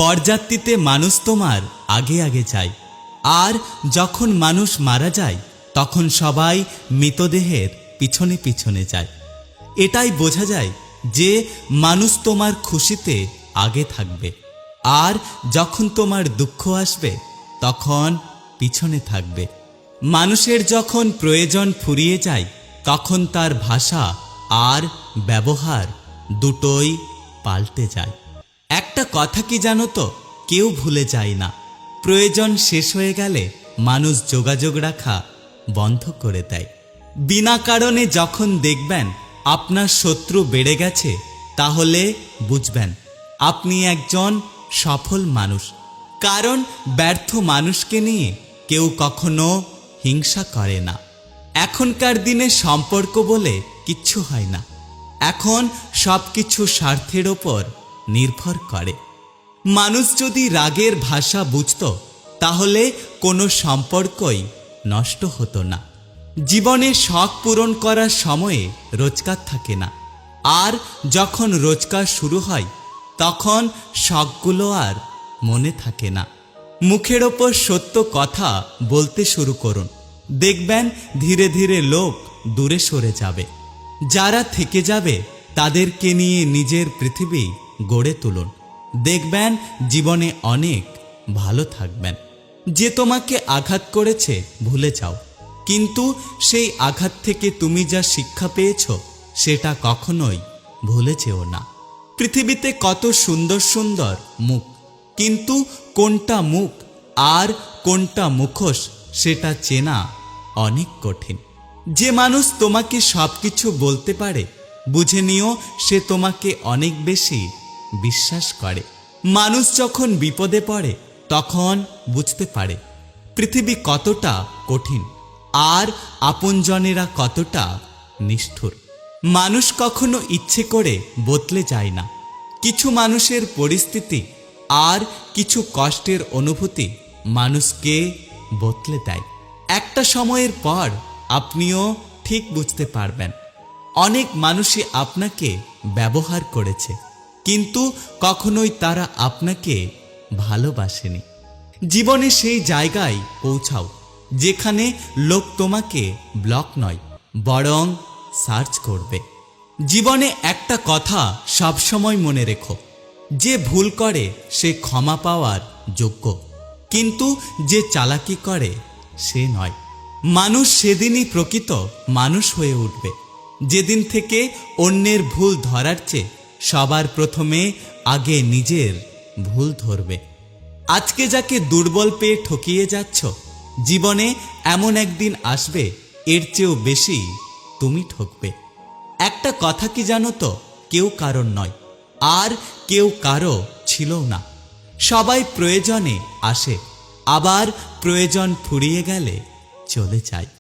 বরযাত্রীতে মানুষ তোমার আগে আগে যায়, আর যখন মানুষ মারা যায় তখন সবাই মৃতদেহের পিছনে পিছনে যায়। এটাই বোঝা যায় যে মানুষ তোমার খুশিতে আগে থাকবে, আর যখন তোমার দুঃখ আসবে তখন পিছনে থাকবে। মানুষের যখন প্রয়োজন ফুরিয়ে যায় তখন তার ভাষা আর ব্যবহার দুটোই পাল্টে যায়। একটা কথা কি জানো তো, কেউ ভুলে যায় না। প্রয়োজন শেষ হয়ে গেলে মানুষ যোগাযোগ রাখা বন্ধ করে দেয়। বিনা কারণে যখন দেখবেন আপনার শত্রু বেড়ে গেছে, তাহলে বুঝবেন আপনি একজন সফল মানুষ। কারণ ব্যর্থ মানুষকে নিয়ে কেউ কখনো হিংসা করে না। এখনকার দিনে সম্পর্ক বলে কিচ্ছু হয় না। এখন সবকিছু স্বার্থের ওপর নির্ভর করে। মানুষ যদি রাগের ভাষা বুঝত, তাহলে কোনো সম্পর্কই নষ্ট হতো না। জীবনে শখ পূরণ করার সময়ে রোজগার থাকে না, আর যখন রোজগার শুরু হয় তখন শখগুলো আর মনে থাকে না। মুখের ওপর সত্য কথা বলতে শুরু করুন, দেখবেন ধীরে ধীরে লোক দূরে সরে যাবে। যারা থেকে যাবে তাদেরকে নিয়ে নিজের পৃথিবী গড়ে তুলুন, দেখবেন জীবনে অনেক ভালো থাকবেন। যে তোমাকে আঘাত করেছে ভুলে যাও, কিন্তু সেই আঘাত থেকে তুমি যা শিক্ষা পেয়েছ সেটা কখনোই ভুলে যেও না। পৃথিবীতে কত সুন্দর সুন্দর মুখ, কিন্তু কোনটা মুখ আর কোনটা মুখোশ সেটা চেনা অনেক কঠিন। যে মানুষ তোমাকে সবকিছু বলতে পারে, বুঝে নিও সে তোমাকে অনেক বেশি বিশ্বাস করে। মানুষ যখন বিপদে পড়ে তখন বুঝতে পারে পৃথিবী কতটা কঠিন আর আপনজনেরা কতটা নিষ্ঠুর। মানুষ কখনো ইচ্ছে করে বদলে যায় না। কিছু মানুষের পরিস্থিতি আর কিছু কষ্টের অনুভূতি মানুষকে বদলে দেয়। একটা সময়ের পর আপনিও ঠিক বুঝতে পারবেন অনেক মানুষই আপনাকে ব্যবহার করেছে, কিন্তু কখনোই তারা আপনাকে ভালোবাসেনি। জীবনে সেই জায়গায় পৌঁছাও যেখানে লোক তোমাকে ব্লক নয়, বরং সার্চ করবে। জীবনে একটা কথা সবসময় মনে রেখো, যে ভুল করে সে ক্ষমা পাওয়ার যোগ্য, কিন্তু যে চালাকি করে সে নয়। মানুষ সেদিনই প্রকৃত মানুষ হয়ে উঠবে যেদিন থেকে অন্যের ভুল ধরার চেয়ে সবার প্রথমে আগে নিজের ভুল ধরবে। আজকে যাকে দুর্বল পেয়ে ঠকিয়ে যাচ্ছ, জীবনে এমন একদিন আসবে এর চেয়েও বেশি তুমি ঠকবে। একটা কথা কি জানো তো, কেউ কারণ নয়, আর কেউ কারো ছিল না। সবাই প্রয়োজনে আসে, আবার প্রয়োজন ফুরিয়ে গেলে চলে যায়।